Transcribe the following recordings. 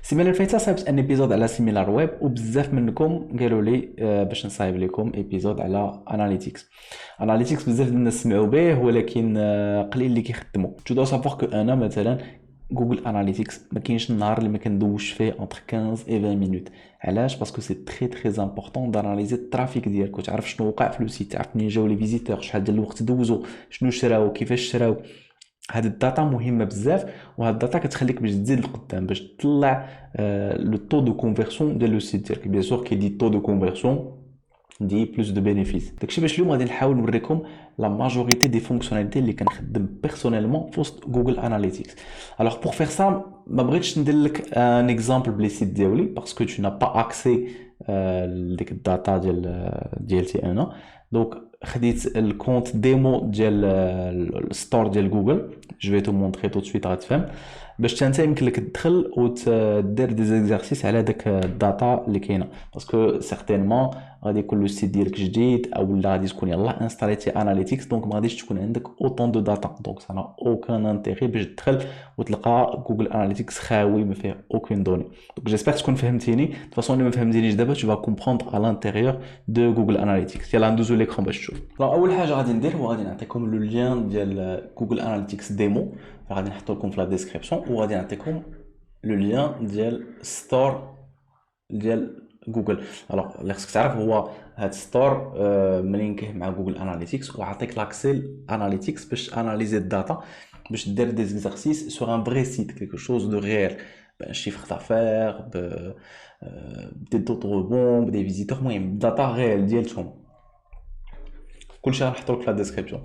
السيمانه اللي فايته صايبت ان ايبيزود على سيميلار ويب وبزاف منكم قالوا لي باش نصايب لكم ايبيزود على اناليتيكس. اناليتيكس بزاف ديال الناس سمعوا به ولكن قليل اللي كيخدموا. تو دو سافوار كو انا مثلا جوجل اناليتيكس ما كاينش النهار اللي ما كندوش فيه انتر 15 و 20 مينوت. علاش؟ باسكو سي تري امبورطون داناليزي الترافيك ديالك وتعرف شنو وقع في لو سيت، تعرف منين جاو لي فيزيتور، شحال ديال الوقت دوزو، شنو شراو، كيفاش شراو. هاد الداتا مهمه بزاف، وهاد الداتا كتخليك باش تزيد لقدام باش تطلع لو طو دو كونفرسيون ديال لو سيت ديالك. بيان سور كي دي طو دو كونفرسيون دي بلوس دو بينيفيس. داكشي باش اليوم غادي نحاول نوريكم لا ماجوريتي دي فونكسيوناليتي اللي كنخدم بيرسونيلمون في وسط جوجل اناليتيكس. الوغ بور فير سا ما بغيتش ندير لك ان اكزامبل بلي سيت ديالي باسكو تو نا با اكسي لديك الداتا ديالتي انا. دونك خديت الكونت ديمو ديال الستور ديال جوجل. جو في تو مونطري تو سويت غتفهم باش انت يمكن لك تدخل وتدير دي زيكزارسيس على داك الداتا اللي كاينه، باسكو سيغتينمون غادي يكون لو سيت ديالك جديد او لا غادي تكون يلاه انستاليتي اناليتيكس، دونك ما غاديش تكون عندك اوطون دو داتا، دونك سا اوكان انتيري باش تدخل وتلقى جوجل اناليتيكس خاوي ما فيه اوكين دوني. دونك جيسبر تكون فهمتيني. دو فاصون اللي ما فهمتينيش دابا tu vas comprendre à l'intérieur de جوجل اناليتيكس. يلا ندوزو ليكرون باش تشوف. اول حاجه غادي ندير هو غادي نعطيكم لو لين ديال جوجل اناليتيكس ديمو، غادي نحطو لكم في لا ديسكريبسيون، وغادي نعطيكم لو لين ديال ستور ديال جوجل. الوغ اللي خصك تعرف هو هاد ستور ملينكيه مع جوجل اناليتيكس وعطيك لاكسي اناليتيكس باش اناليزي الداتا، باش دير دي زيكزارسيس سور ان فري سيت كيلكو شوز دو ريال، بان شيفر دافير بدي تو دو ريبون بدي فيزيتور، المهم داتا ريال ديالتهم. كلشي غنحطو لك في لا ديسكريبسيون.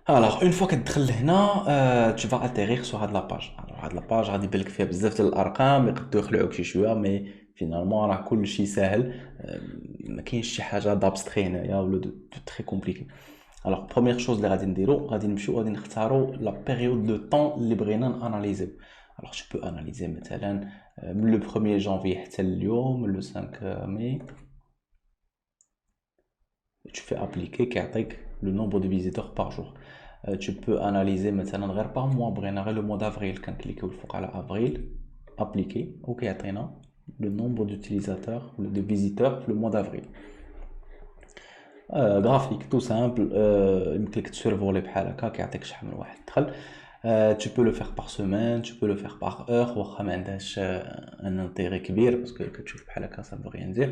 الوغ اون فوا كتدخل لهنا tu vas atterrir sur هاد لاباج. هاد لاباج غادي يبان لك فيها بزاف ديال الارقام يقدروا يخلعوك شي شويه، مي فينالمون راه كلشي ساهل. ما كاينش شي حاجه دابستري هنايا ولا دو تري كومبليكي. الوغ بروميير شوز اللي غادي نديرو غادي نمشيو غادي نختارو لا بيريود دو طون اللي بغينا ناناليزيو. الوغ جو بو اناليزي مثلا من لو 1 جانفي حتى اليوم لو 5 مي. Tu fais appliquer كيعطيك le nombre de visiteurs par jour. Tu peux analyser مثلا غير par mois، بغينا غير le mois d'avril كنكليكيو الفوق على افريل appliquer وكيعطينا le nombre d'utilisateurs ou de visiteurs في le mois d'avril. graphique tout simple. يمكن لك تسيرفولي بحال هكا كيعطيك شحال من واحد دخل. Tu peux le faire par semaine, tu peux le faire par heure واخا ما عندهاش ان انتيري كبير باسكو كتشوف بحال هكا ça veut rien dire.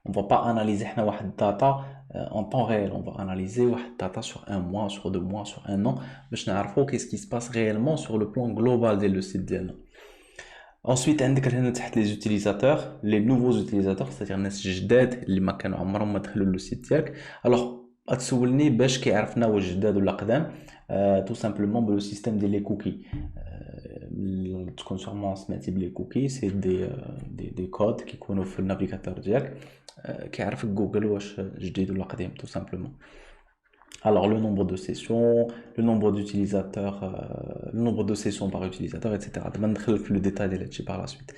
On va pas analyser حنا واحد data en temps réel, on va analyser واحد data sur un mois, sur 2 mois, sur un an باش نعرفوا qu'est-ce qui se passe réellement sur le plan global ديال le site ديالنا. Ensuite عندك هنا تحت les utilisateurs, les nouveaux utilisateurs, c'est-à-dire الناس الجداد اللي ما كانوا عمرهم ما دخلوا لو سيت ديالك. alors غتسولني باش كيعرفنا واش جداد ولا قدام. tout simplement بلو سيستيم ديال لي كوكي. تكون سورمون سمعتي بلي كوكي سي دي كود كيكونوا في النافيغاتور ديالك، كيعرفك جوجل واش جديد ولا قديم tout simplement. Alors le nombre de sessions, le nombre d'utilisateurs, le nombre de sessions par utilisateur, etc. دابا ندخلك في لو ديتاي ديال هادشي par la suite.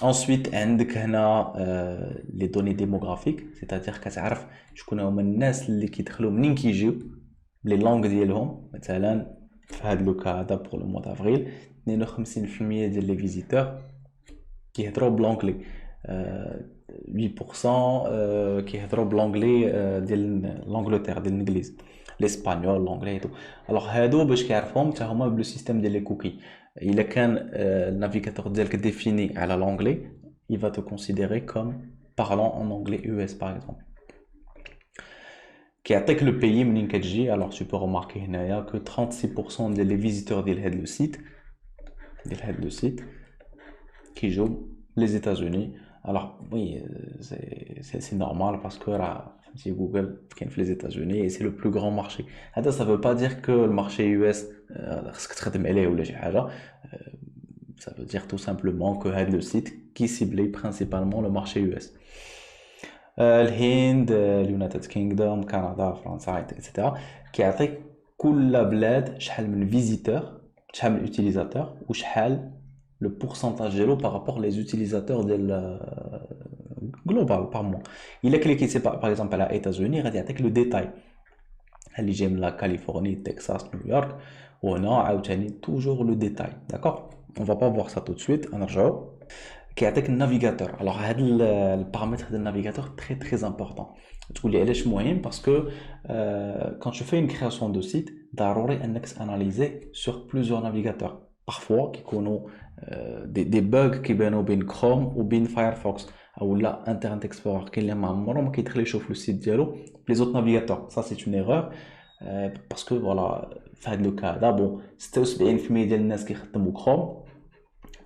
ensuite عندك هنا les données démographiques، c'est-à-dire كتعرف شكون هما الناس اللي كيدخلوا منين كيجيو، لي لونغ ديالهم. مثلا في هاد لو كا هذا بور لو موا دافريل 52% ديال لي فيزيتور كيهضروا بلونجلي، 8% كيهضروا بلونجلي ديال لانجلتير ديال الانجليز، الاسبانيول لونجلي تو. الوغ هادو باش كيعرفوهم حتى هما بلو سيستيم ديال لي كوكي. الا كان النافيغاتور ديالك ديفيني على لونجلي il va te considérer comme parlant en anglais US par exemple. كيعطيك لو بيي منين كتجي. الوغ tu peux remarquer هنايا que 36% ديال لي فيزيتور ديال هاد لو سيت كيجيو les États-Unis. Alors oui, c'est normal parce que si Google vient les États-Unis et c'est le plus grand marché. Ça ne veut pas dire que le marché US ça veut dire tout simplement que le site qui ciblait principalement le marché US. الهند، اليونايتد كينغدوم، كندا، فرنسا، etc. كيعطيك كل بلاد شحال من فيزيتور، شحال من utilisateur وشحال le pourcentage ديالو par rapport les utilisateurs ديال global par mois. الا كليكيتي par exemple على États-Unis غادي يعطيك لو ديتاي اللي جاي من لا كاليفورني، تكساس، نيويورك، وهنا عاوتاني توجور لو ديتاي. داكوغ on va pas voir ça tout de suite. نرجعوا كيعطيك النافيغاتور. alors هذا البارامتر ديال النافيغاتور très très important. تقول لي علاش مهم؟ parce que quand tu fais une création de site ضروري انك تاناليزي sur plusieurs navigateurs. parfois كيكونوا des bugs كيبانوا بين كروم وبين فايرفوكس او لا انترنت اكسبلورر كاين اللي ما عمره ما كيدخل يشوف لو سيت ديالو بلي زوت نافيغاتور. ça c'est une erreur parce que voilà في هذا لو كا هذا بون 76% ديال الناس كيخدموا كروم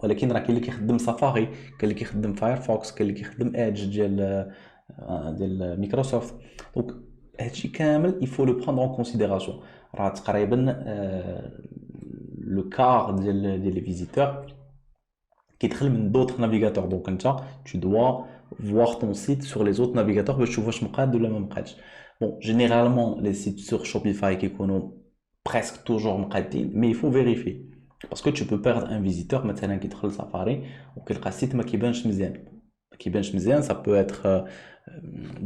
ولكن راه كاين اللي كيخدم سافاري، كاين اللي كيخدم فايرفوكس، كاين اللي كيخدم ايدج ديال مايكروسوفت. دونك هادشي كامل يفو لو بروندر اون كونسيديراسيون. راه تقريبا لو كار ديال لي فيزيتور كيدخل من دوطخ نافيغاتور. دونك انت tu dois voir ton site sur les autres navigateurs باش تشوف واش مقاد ولا ما مقادش. bon généralement les sites sur Shopify كيكونوا presque toujours مقادين mais il faut vérifier parce que tu peux perdre un visiteur مثلا كيدخل سافاري وكيلقى السيت ما كيبانش مزيان. ça peut être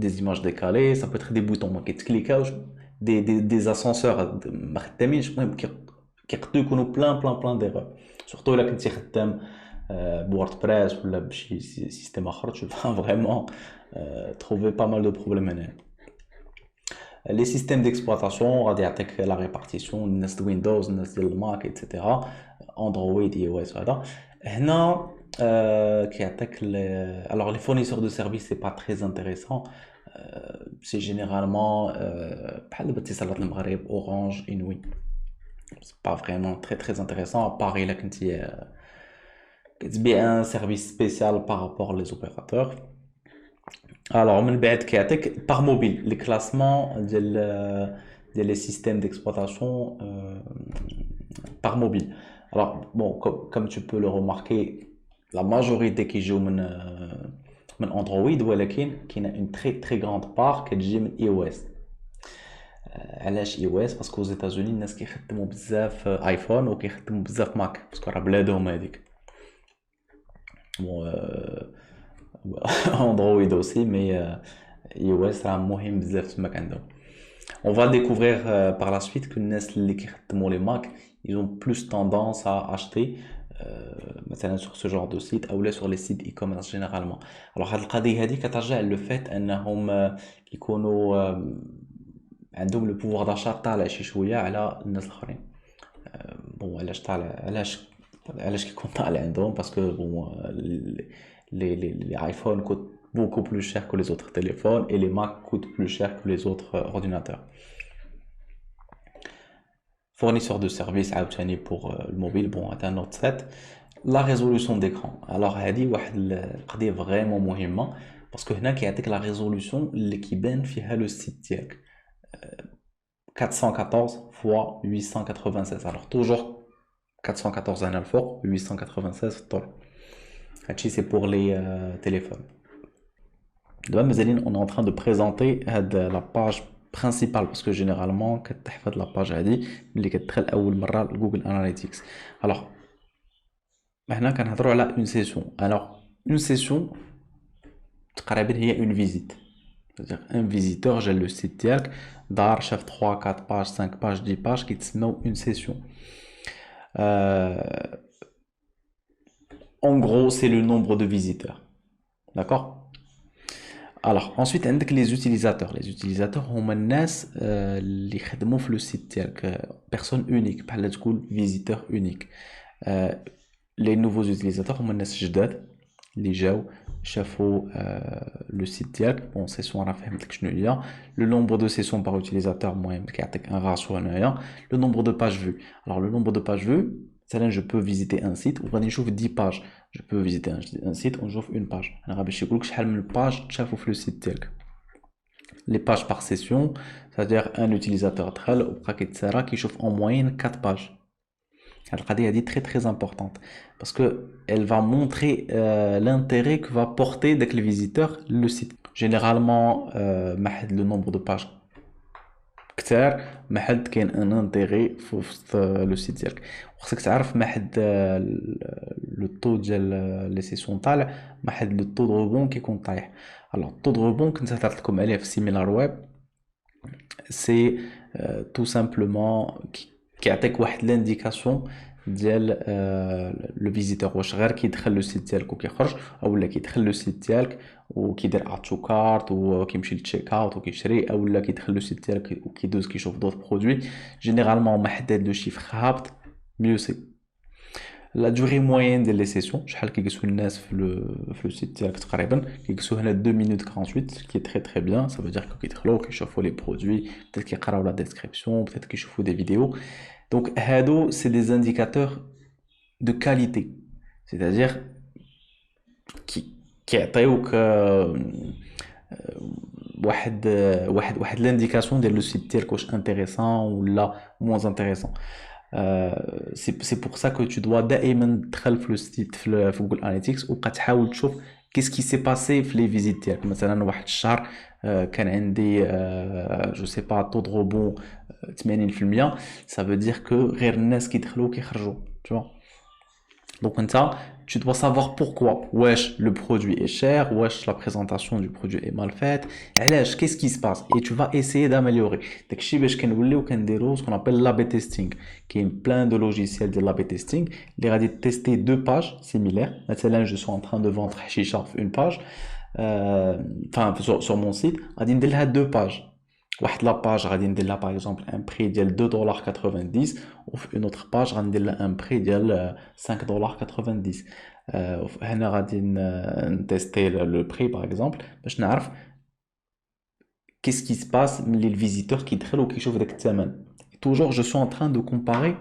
des images décalées, ça peut être des boutons ما كيتكليكاوش، des ascenseurs ما خدامينش. المهم كيقدروا يكونوا plein d'erreurs. surtout الا كنتي خدام بوردبريس ولا بشي سيستم اخر tu vas vraiment trouver pas mal de problèmes هنا. les systèmes d'exploitation غادي يعطيك la répartition الناس ديال ويندوز الناس ديال الماك etc. اندرويد اي او اس. هذا هنا كيعطيك alors les fournisseurs de services c'est pas très intéressant. c'est généralement بحال دابا اتصالات المغرب اورانج انوي. c'est pas vraiment très intéressant à part الا كنتي كتبيع ان سيرفيس سبيسيال par rapport les opérateurs. alors من بعد كيعطيك par mobile les classements ديال les systèmes d'exploitation par mobile. alors bon comme tu peux le remarquer la majorité كيجيو من اندرويد ولكن كاينه une très grande part كتجي من اي او اس. علاش اي او اس؟ باسكو aux États-Unis الناس كيخدموا بزاف ايفون وكيخدموا بزاف ماك باسكو راه بلادهم هذيك. bon اندرويد aussi mais اي او اس راه مهم بزاف تماك عندهم. on va découvrir par la suite que الناس اللي كيخدموا لي ماك ils ont plus tendance à acheter مثلا sur ce genre de site ou là sur les sites e-commerce généralement. alors هاد القضيه هذه كترجع لو فات انهم كيكونوا عندهم لو بوفوار داشا طالع شي شويه على الناس الاخرين. بون علاش طالع؟ علاش كيكون طالع عندهم؟ باسكو بون les iPhones coûtent beaucoup plus cher que les autres téléphones et les Mac coûtent plus cher que les autres ordinateurs. fournisseur de services عاوتاني pour le mobile. bon c'est un autre set. la résolution d'écran. alors هذه واحد القضيه فريمون مهمه باسكو هنا كيعطيك لا ريزولوشن اللي كيبان فيها لو سيت ديالك 414 fois 896. alors toujours 414 هنا الفوق 896 في الطول. هادشي c'est pour les téléphones. دابا مازالين on est en train de présenter هاد la page principale parce que généralement كتحفظ la page هادي ملي كتدخل اول مره لجوجل اناليتيكس. alors هنا كنهضروا على une session. alors une session تقريبا هي une visite. c'est-à-dire un visiteur جا le site ديالك دار شاف 3 4 pages 5 pages 10 pages كيتسموا une session. en gros c'est le nombre de visiteurs. d'accord. alors ensuite عندك les utilisateurs هما الناس اللي يخدموا في لو سيت ديالك personne unique بحال تقول visiteur unique. les nouveaux utilisateurs هما الناس الجداد اللي جاو شافوا لو سيت ديالك. بون سيسيون راه فهمتك شنو هي. لو نومبر دو سيسيون بار utilisateur المهم كيعطيك ان راسيو هنايا. لو نومبر دو باج فيو. alors le nombre de pages vues مثلا je peux visiter un site وغادي نشوف 10 pages. je peux visiter un site ونشوف une page. انا غا باش يقولك شحال من باج تشافوا في لو سيت ديالك. les pages par session c'est-à-dire un utilisateur دخل وبقى كيتسارى كيشوف en moyenne 4 pages. هاد القضيه هادي très importante parce que elle va montrer l'intérêt que va porter داك le visiteur le site. généralement ما حد le nombre de pages كثار ما حد كاين ان انتيغي في وسط لو سيت ديالك. وخصك تعرف ما حد لو طو ديال لي سيسيون طالع ما حد لو طو دو روبون كيكون طايح. الوغ طو دو روبون كنت هضرت لكم عليه في سيميلار ويب سي تو سامبلومون كيعطيك واحد لانديكاسيون ديال لو فيزيتور، واش غير كيدخل لو سيت ديالك وكيخرج، اولا كيدخل لو سيت ديالك وكيدير اد تو كارت وكيمشي للتشيك اوت وكيشري، اولا كيدخل لو سيت ديالك وكيدوز كيشوف دوط برودوي. جينيرالمون محدد لو شيفر هابط ميو سي. لا دوغي موين ديال لي سيسيون، شحال كيجلسوا الناس في لو سيت ديالك تقريبا، كيجلسوا هنا 2 مينوت 48 كي تري تري بيان. سا فو دير كو كيدخلوا كيشوفوا لي برودوي، بيتيت كيقراو لا ديسكريبسيون، بيتيت كيشوفوا دي فيديو. دونك هادو سي دي انديكاتور دو كاليتي، سيتادير كيعطيوك واحد واحد لانديكاسيون ديال لو سيت ديالك واش انتريسون ولا موان انتريسون. سي بور سا كو تو دوا دائما تدخل في لو سيت في جوجل اناليتيكس وبقى تحاول تشوف كيس كي سي باسي في لي فيزيت ديالك. مثلا واحد الشهر كان عندي جو سي با طو دو روبون 80%، ça veut dire que غير الناس كيدخلوا وكيخرجوا، tu vois. Donc tu dois savoir pourquoi. Wesh, le produit est cher, wesh, la présentation du produit est mal faite. علاش, qu'est-ce qui se passe? Et tu vas essayer d'améliorer. داكشي باش كنوليو كنديرو ce qu'on appelle l'A/B testing. كاين plein de logiciels de l'A/B testing اللي غادي tester deux pages similaires. مثلا je suis en train de vendre حشيشة في une page, enfin sur mon site, غادي ندير لها deux pages. واحد لاباج غادي ندير لها باغ اكزومبل ان بري ديال $2.90 وفي اون اوتر باج غندير لها ان بري ديال $5.90. هنا غادي نتيستي لو بري باغ اكزومبل باش نعرف كيس كي سباس ملي الفيزيتور كيدخل وكيشوف داك الثمن. توجور جو سو ان تران دو كومباري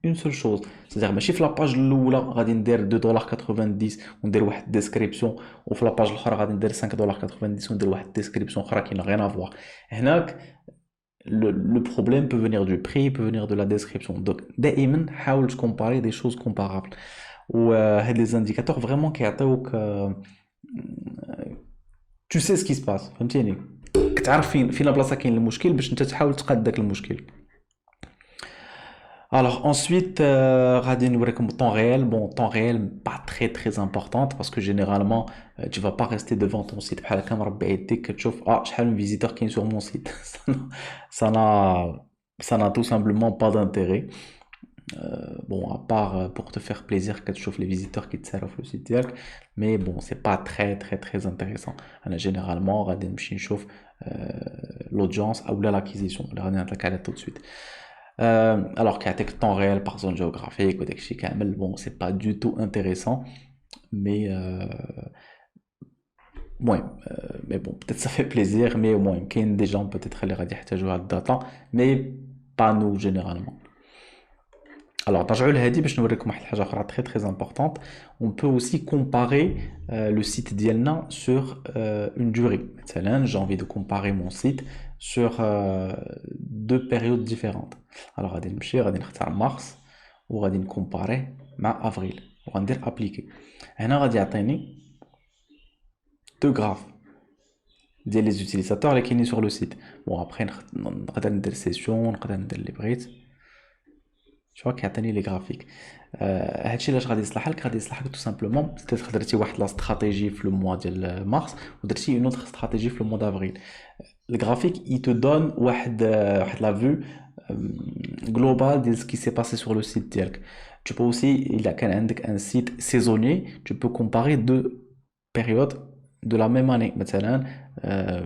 اون سول شوز، سيتيغ ماشي في لاباج الاولى غادي ندير $2.90 وندير واحد ديسكريبسيون، وفي لاباج الاخرى غادي ندير $5.90 وندير واحد ديسكريبسيون اخرى كاين غير افوار. هناك le problème peut venir du prix, peut venir de la description. Donc دائما حاول تكومباري دي شوز كومبارابل. وهاد لي زانديكاتور فريمون كيعطيوك tu sais ce qui se passe، فهمتيني، كتعرف فين البلاصه كاين المشكل باش انت تحاول تقاد داك المشكل. Alors ensuite, غادي نوريكم temps réel. Bon, temps réel pas très très importante parce que généralement tu vas pas rester devant ton site بحال هكا مربع يديك كتشوف شحال من فيزيتور كاين sur mon site. Ça n'a tout simplement pas d'intérêt. Bon, à part pour te faire plaisir كتشوف les visiteurs qui تسالوا في le site ديالك, mais bon, c'est pas très très très intéressant. انا généralement غادي نمشي نشوف l'audience ou l'acquisition اللي غادي نعطيك عليها tout de suite. Alors كيعطيك temps réel par zone géographique وداكشي كامل. Bon, c'est pas du tout intéressant, mais mais bon, peut-être ça fait plaisir, mais au moins كاين des gens peut-être اللي غادي يحتاجوا هاد الداتا, mais pas nous généralement. Alors, نرجعوا لهادي باش نوريكم واحد الحاجه اخرى très très importante. On peut aussi comparer le site ديالنا sur une durée. مثلا j'ai envie de comparer mon site sur deux périodes différentes. Alors غادي نمشي غادي نختار مارس وغادي نكومباري مع افريل وغندير ابليكي. هنا غادي يعطيني دو غراف ديال لي زوتيليزاتور اللي كاينين sur le site. Bon, après نقدر ندير سيسيون, نقدر ندير لي بغيت. شو كيعطيني لي غرافيك. هادشي علاش غادي يصلح لك؟ غادي يصلح لك تو سامبلومون بيتيت درتي واحد لا استراتيجي في لو موا ديال مارس ودرتي اون اوتر استراتيجي في لو موا دافريل. الغرافيك اي تو دون واحد لا فيو جلوبال ديال سكي سي باسي سور لو سيت ديالك. Tu peux aussi, الا كان عندك ان سيت سيزوني, tu peux comparer deux périodes de la même année. مثلا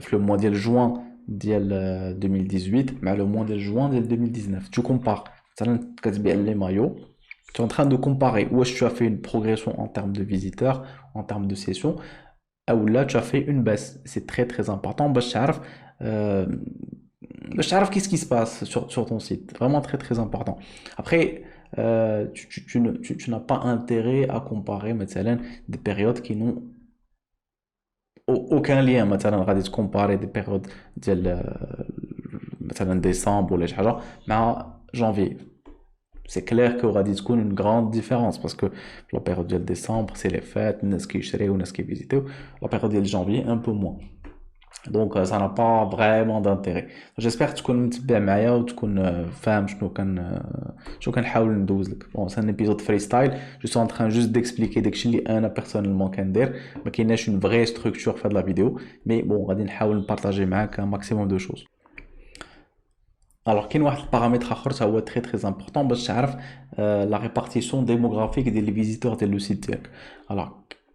في لو موا ديال جوان ديال 2018 مع لو موا ديال جوان ديال 2019 tu compares. مثلا كتبيع لي مايو, tu es en train de comparer où est-ce que tu as fait une progression en termes de visiteurs, en termes de sessions, ou là tu as fait une baisse. C'est très très important باش تعرف qu'est-ce qui se passe sur ton site. Vraiment très très important. Après, tu n'as pas intérêt à comparer مثلا des périodes qui n'ont aucun lien. مثلا غادي تكومباري des périodes ديال مثلا décembre ولا شي حاجه مع janvier. C'est clair qu'il y aura une grande différence parce que la période de décembre, c'est les fêtes, ce qui est ou ce qui est visité. La période de janvier, un peu moins. Donc, ça n'a pas vraiment d'intérêt. J'espère que tu connais bien Maya ou tu connais femme, je connais Haoul Ndouzlik. Bon, c'est un épisode freestyle. Je suis en train juste d'expliquer dès que je lis un personnellement qu'un der, mais qu'il y a une vraie structure de la vidéo. Mais bon, on va partager avec un maximum de choses. Alors, كاين واحد البارامتر اخر تا هو très très important باش تعرف la répartition démographique ديال les visiteurs ديال لو سيت ديالك. alors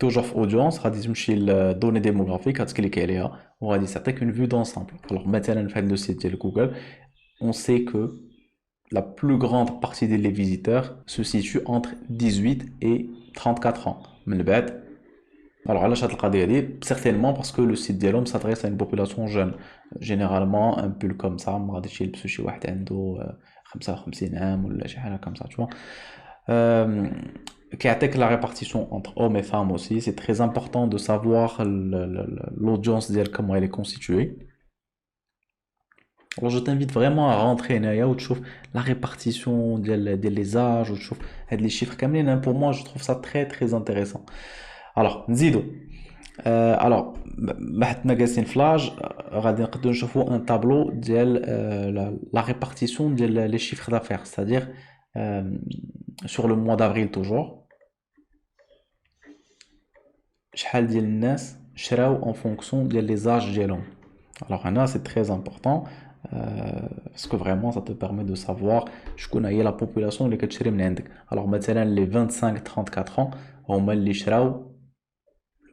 toujours في audience غادي تمشي للدوني ديموغرافيك غتكليكي عليها وغادي تعطيك une vue d'ensemble. alors مثلا في هذا لو سيت ديال جوجل on sait que la plus grande partie des visiteurs se situe entre 18 et 34 ans. من بعد alors علاش هاد القضيه هادي certainement parce que le site ديالهم s'adresse à une population jeune généralement un pull comme ça ما غاديش يلبسو شي واحد عنده 55 عام ولا شي حاجه comme ça tu vois. كيعطيك la répartition entre hommes et femmes aussi c'est très important de savoir l'audience ديال comment elle est constituée. alors je t'invite vraiment à rentrer هنايا وتشوف la répartition ديال les âges وتشوف هاد les chiffres كاملين pour moi je trouve ça très très intéressant. alors نزيدو الوغ حنا جالسين في لاج غادي نقدروا نشوفوا ان طابلو ديال لا ريبارتيسيون ديال لي شيفر دافير c'est-à-dire sur le mois d'avril toujours شحال ديال الناس شراو en fonction ديال لي زاج ديالهم. alors هنا c'est très important parce que vraiment ça te permet de savoir شكون هي la population اللي كتشري من عندك. alors مثلا les 25-34 ans هما اللي شراو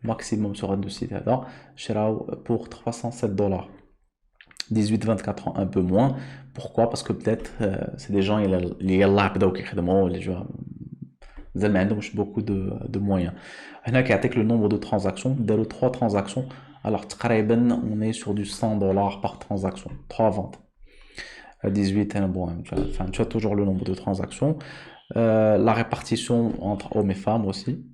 maximum sur un site هذا شراو pour 307 dollars. 18-24 ans un peu moins. pourquoi parce que peut-être c'est des gens اللي يلاه بداو كيخدموا اللي جو مازال ما عندهمش beaucoup de moyens. هنا كيعطيك le nombre de transactions داروا 3 transactions alors تقريبا on est sur du 100 dollars par transaction 3 ventes. 18 bon enfin tu as toujours le nombre de transactions. La répartition entre hommes et femmes aussi.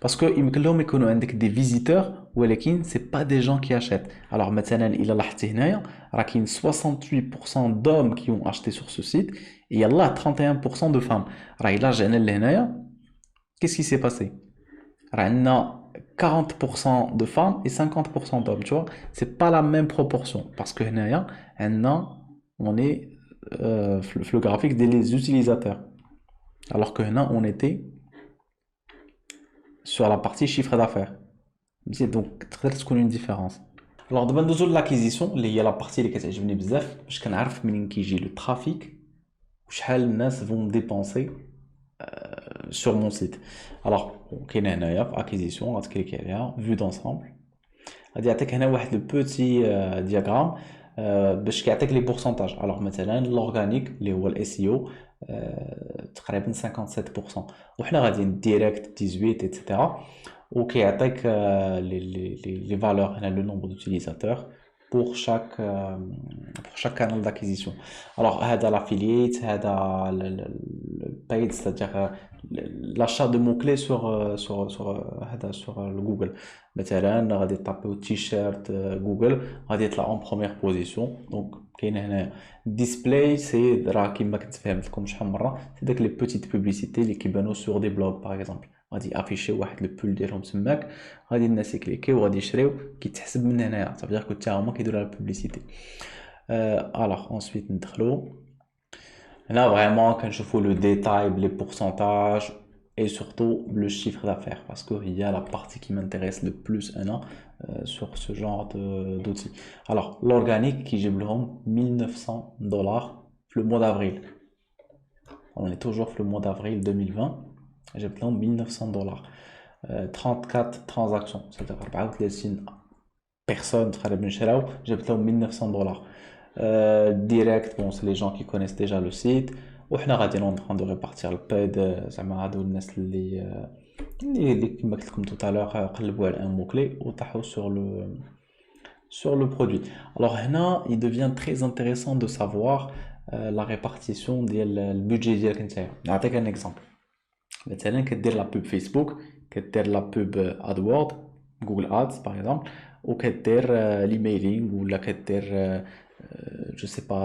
Parce que يمكن لهم يكونوا عندك des visiteurs ولكن c'est pas des gens qui achètent. alors مثلا إلا لاحظتي هنايا راه كاين 68% d'hommes qui ont acheté sur ce site et يلاه 31% de femmes. راه إلا رجعنا لهنايا qu'est-ce qui s'est passé راه عندنا 40% de femmes et 50% d'hommes tu vois c'est pas la même proportion parce que هنايا عندنا on est في le graphique des utilisateurs alors que هنا on était sur la partie chiffre d'affaires. donc تقدر تكون une différence. alors دابا ندوزو لاكيزيسيون اللي هي لا بارتي اللي كتعجبني بزاف باش كنعرف منين كيجي لو ترافيك وشحال الناس فون ديبونسي sur mon site. alors كاين هنايا في اكيزيسيون غتكليكي عليها فيو دونسامبل غادي يعطيك هنا واحد لو بوتي دياغرام باش كيعطيك لي بورسونتاج. alors مثلا لورغانيك اللي هو الاس اي او تقريبا 57% وحنا غاديين ديريكت 18 ايتترا وكيعطيك لي فالور هنا لو نومبر دوتيليزاتور pour chaque canal d'acquisition. alors هذا l'affiliate هذا le paid c'est-à-dire l'achat de mots clés sur le Google. مثلا غادي تابيو تيشيرت جوجل غادي يطلع en première position. donc كاين هنا display سي راه كيما كنت فهمت لكم شحال مره سي داك لي بوتيت بوبليسيتي اللي كيبانو سور دي بلوغ باغ اكزومبل غادي افيشي واحد لو بول ديالهم تماك غادي الناس يكليكيو وغادي يشريو كيتحسب من هنايا صافي كو حتى هما كيديروا لا بوبليسيتي. الوغ انسويت ندخلو هنا فريمون كنشوفو لو ديتاي بلي بورسونتاج et surtout le chiffre d'affaires parce qu'il y a la partie qui m'intéresse le plus sur ce genre d'outils. alors l'organique qui j'ai bleu 1900 dollars le mois d'avril. on est toujours le mois d'avril 2020 j'ai bleu 1900 dollars 34 transactions c'est-à-dire 34 personnes j'ai bleu 1900 dollars. direct bon c'est les gens qui connaissent déjà le site وحنا غاديين en train de répartir البيد زعما هادو الناس اللي كما قلت لكم tout à l'heure قلبوا على un mot clé وطاحوا sur le produit. alors هنا il devient très intéressant de savoir la répartition ديال البودجي ديالك نتايا. نعطيك un exemple مثلا كدير لا بوب فيسبوك كدير لا بوب ادورد جوجل ادز باغ اكزومبل وكدير ليميلينغ ولا كدير je sais pas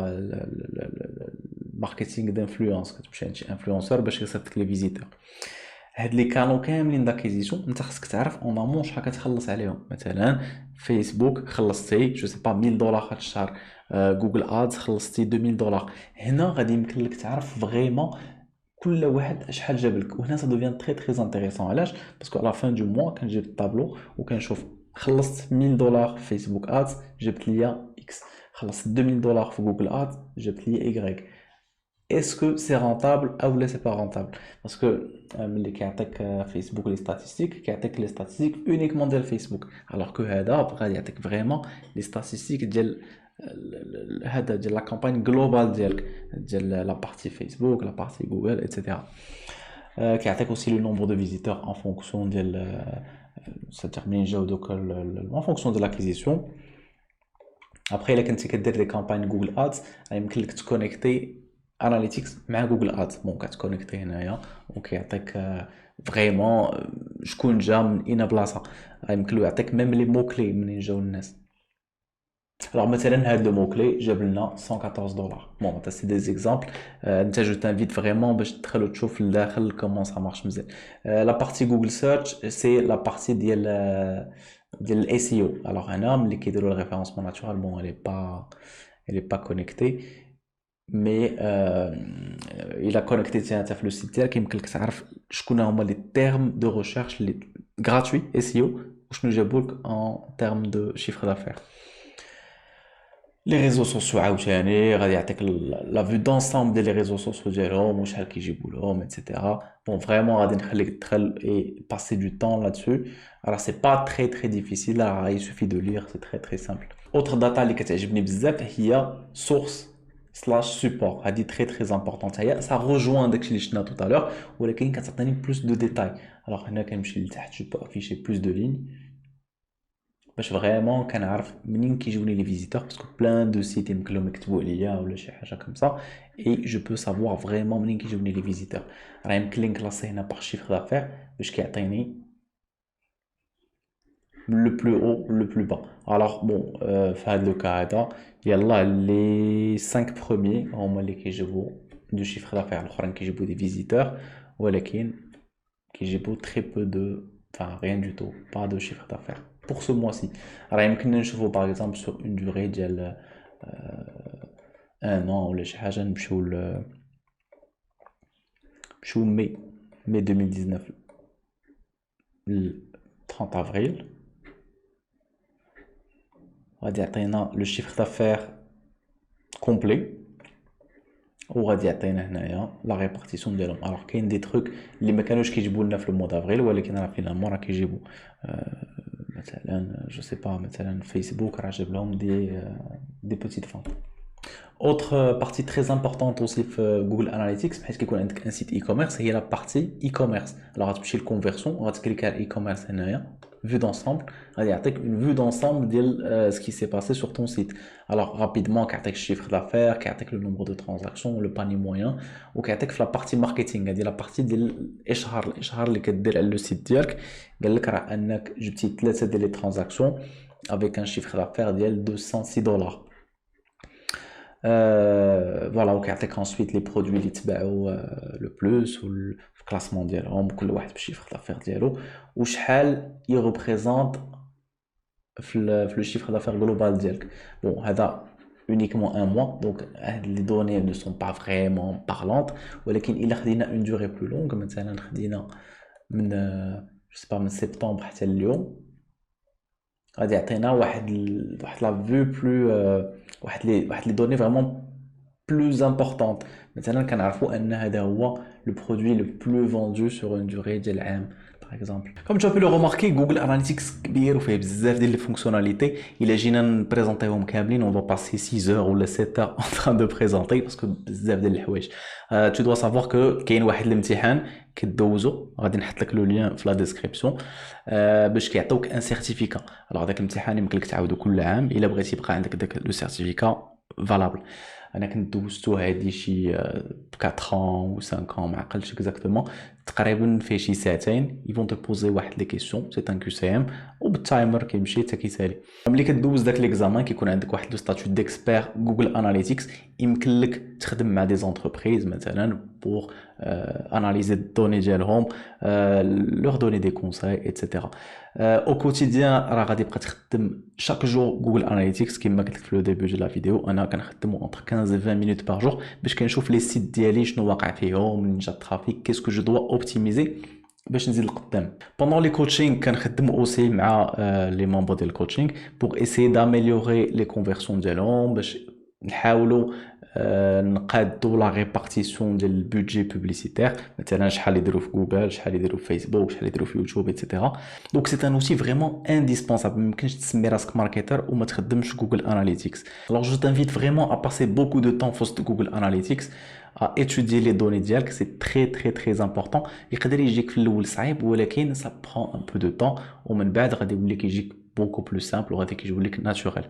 marketing d'influence كتمشي عند شي انفلونسور باش يصيفط لي فيزيتور. هاد لي كانو كاملين داكيزيسيون انت خصك تعرف اون امون شحال كتخلص عليهم. مثلا فيسبوك خلصتي جو سي با 1000 دولار هاد الشهر جوجل ادز خلصتي 2000 دولار. هنا غادي يمكن لك تعرف فريمون كل واحد شحال جاب لك وهنا سا دوفيان تري تري انتريسون. علاش باسكو على فان دو موا كنجيب الطابلو وكنشوف خلصت 1000 دولار فيسبوك ادز جبت ليا X. خلصت 2000 دولار في جوجل اد جبت لي Y. Est-ce que c'est rentable ou là c'est pas rentable? Parce que ملي كيعطيك فيسبوك لي statistiques كيعطيك لي statistiques uniquement ديال فيسبوك alors que هذا غادي يعطيك vraiment لي statistiques ديال هذا ديال لا كامباني جلوبال ديال لا بارتي فيسبوك لا بارتي جوجل ايتترا. كيعطيك aussi le nombre de visiteurs en fonction ديال c'est-à-dire منين جاو دوك en fonction de l'acquisition. après الا كنتي كدير لي كامباني جوجل ادز يمكن لك تكونيكتي اناليتيكس مع جوجل ادز. بون كتكونيكتي هنايا وكيعطيك فريمون شكون جا من اين بلاصه، يمكن له يعطيك ميم لي مو كلي منين جاو الناس. Alors مثلا هاد لو مو كلي جاب لنا 114 دولار. بون هذا سي دي زيكزامبل. انت جو تانفيت فريمون باش تدخل وتشوف لداخل كومون سا مارش مزيان. لا بارتي جوجل سيرش سي لا بارتي ديال الاي سي او. الوغ هنا ملي كيديروا الريفيرونسمون ناتورال بون elle est pas connectée مي الا كونيكتيتي انت في لو سيت ديالك يمكن لك تعرف شكون هما لي تيرم دو ريشيرش لي غراتوي اي سي او وشنو جابوا لك ان تيرم دو شيفر دافير. لي ريزو سوسيو عاوتاني غادي يعطيك لا فيو دونسومبل ديال لي ريزو سوسيو ديالهم وشحال كيجيبوا لهم ايتترا. بون فريمون غادي نخليك تدخل اي باسي دو طون لادسو. alors c'est pas très difficile, il suffit de lire, c'est très simple. autre data اللي كتعجبني بزاف هي source/support. هذه très importante. هي ça rejoint داكشي اللي شفنا tout à l'heure ولكن كتعطيني plus de détails. alors هنا كنمشي لتحت je peux afficher plus de lignes باش فريمون كنعرف منين كيجوني لي فيزيتور باسكو بلان دو سيت يمكن لهم يكتبوا عليا ولا شي حاجه كمسا اي جو بو سافوار فريمون منين كيجوني لي فيزيتور. راه يمكن لي نكلاسي هنا باغ شيفر دافير باش كيعطيني le plus haut le plus bas. alors bon في هذا لو كا هذا يلا لي 5 premiers هما اللي كيجيبوا دو شيفر دافير، الاخرين كيجيبوا دي فيزيتور ولكن كيجيبوا très peu de enfin rien du tout pas de chiffre d'affaires pour ce mois-ci. راه يمكن نشوفوا par exemple sur une durée ديال un an ولا شي حاجه نمشيو ماي 2019 ل 30 avril غادي يعطينا لو شيفر دافير كومبلي وغادي يعطينا هنايا لا ريبارتيسيون ديالهم. الوغ كاين دي تروك اللي ما كانوش كيجيبوا لنا في المو دافريل ولكن راه فينالمون راه كيجيبوا مثلا جو سي با مثلا فيسبوك راه جاب لهم دي بوتيت فون. autre partie très importante aussi في جوجل اناليتيكس حيت كيكون عندك ان سيت اي كوميرس هي لا بارتي اي كوميرس. الوغ غتمشي للكونفيرسيون غتكليك على اي كوميرس هنايا vue d'ensemble غادي يعطيك une vue d'ensemble ديال ce qui s'est passé sur ton site. alors rapidement كيعطيك الشيفر d'affaires كيعطيك le nombre de transactions le panier moyen وكيعطيك في la partie marketing هذه la partie ديال الاشهار اللي كدير على لو سيت ديالك. قال لك راه انك جبتي 3 ديال لي ترانزاكسيون avec un chiffre d'affaires ديال 206 دولار. فوالا وكيعطيك انسويت لي برودوي اللي تباعوا لو بلوس والكلاسمون ديالهم كل واحد بالشيفر دافير ديالو وشحال يغوبريزونط في لو شيفر دافير جلوبال ديالك. بون هذا uniquement un mois donc les données ne sont pas vraiment parlantes ولكن الا خدينا une durée plus longue مثلا خدينا من je sais pas من سبتمبر حتى اليوم غادي يعطينا واحد لا فيو بلو واحد لي دوني فريمون بلوز امبورطونط. مثلا كنعرفوا ان هذا هو لو برودوي لو بلو فوندو سور اون دوري ديال عام باغ اكزومبل. كوم تو بو روماركي جوجل اناليتيكس كبير وفيه بزاف ديال لي فونكسيوناليتي. الا جينا نبريزونطيهم كاملين اون فا باسي 6 اور ولا 7 اور ان تران دو بريزونطي باسكو بزاف ديال الحوايج. تو دوا سافوار كو كاين واحد الامتحان كدوزو غادي نحط لك لو لين في لا ديسكريبسيون باش كيعطيوك ان سيرتيفيكا. الوغ داك الامتحان يمكن لك تعاودو كل عام الا بغيتي يبقى عندك داك لو سيرتيفيكا فالابل. انا كنت دوزتو هادي شي 4 ans و 5 ans ما عقلتش اكزاكتومون تقريبا فيه شي ساعتين يفون te poser واحد لي كيسيون سي ان كيو سي ام وبالتايمر كيمشي حتى كيسالي. ملي كدوز داك ليكزامان كيكون عندك واحد لو ستاتيو ديكسبير جوجل اناليتيكس يمكن لك تخدم مع دي زونتربريز مثلا بور اناليزي الدوني ديالهم لور دوني دي كونساي ايتترا. او كوتيديان راه غادي يبقى تخدم شاك جور جوجل اناليتيكس كما قلت لك في لو ديبي ديال لا فيديو انا كنخدمو اونتر 15 و 20 مينوت باغ جور باش كنشوف لي سيت ديالي شنو واقع فيهم منين جا الترافيك كيسكو جو دوا اوبتيميزي باش نزيد لقدام. بوندون لي كوتشينغ كنخدم اوسي مع لي ممبر ديال الكوتشينغ بوغ اسيي داميليوري لي كونفيرسيون ديالهم، باش نحاولوا نقادوا لا ريبارتيسيون ديال البودجي بوبليسيتير، مثلا شحال يديروا في جوجل، شحال يديروا في فيسبوك، شحال يديروا في يوتيوب ايتترا. دونك سي ان اوتي فريمون انديسبونسابل، ما يمكنش تسمي راسك ماركتر وما تخدمش جوجل اناليتيكس. Alors je t'invite vraiment à passer beaucoup de temps في Google Analytics à étudier les données ديالك. C'est très important. يقدر يجيك في الاول صعيب ولكن ça prend un peu de temps ومن بعد غادي يولي كيجيك beaucoup plus simple وغادي كيجيب لك naturel.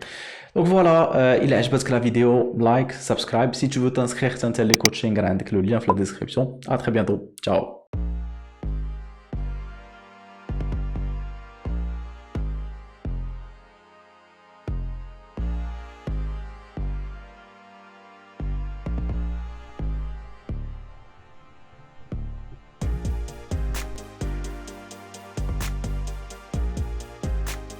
Donc voilà, il عجبتك la vidéo, like, subscribe. Si tu veux t'inscrire, t'as les coaching, عندك le lien dans la description. À très bientôt. Ciao.